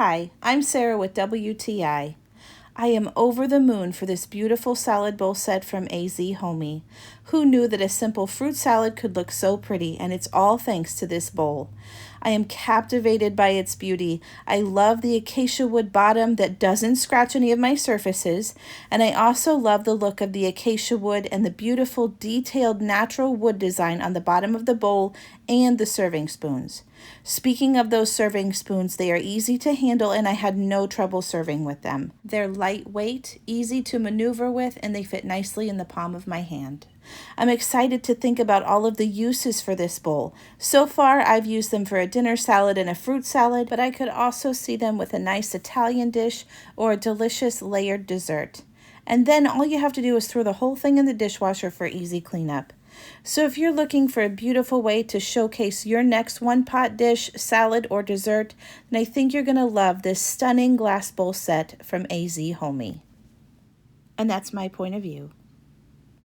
Hi, I'm Sarah with WTI. I am over the moon for this beautiful salad bowl set from AZ-Homey. Who knew that a simple fruit salad could look so pretty, and it's all thanks to this bowl. I am captivated by its beauty. I love the acacia wood bottom that doesn't scratch any of my surfaces, and I also love the look of the acacia wood and the beautiful detailed natural wood design on the bottom of the bowl and the serving spoons. Speaking of those serving spoons, they are easy to handle and I had no trouble serving with them. They're lightweight, easy to maneuver with, and they fit nicely in the palm of my hand. I'm excited to think about all of the uses for this bowl. So far, I've used them for a dinner salad and a fruit salad, but I could also see them with a nice Italian dish or a delicious layered dessert. And then all you have to do is throw the whole thing in the dishwasher for easy cleanup. So if you're looking for a beautiful way to showcase your next one-pot dish, salad, or dessert, then I think you're going to love this stunning glass bowl set from AZ-Homey. And that's my point of view.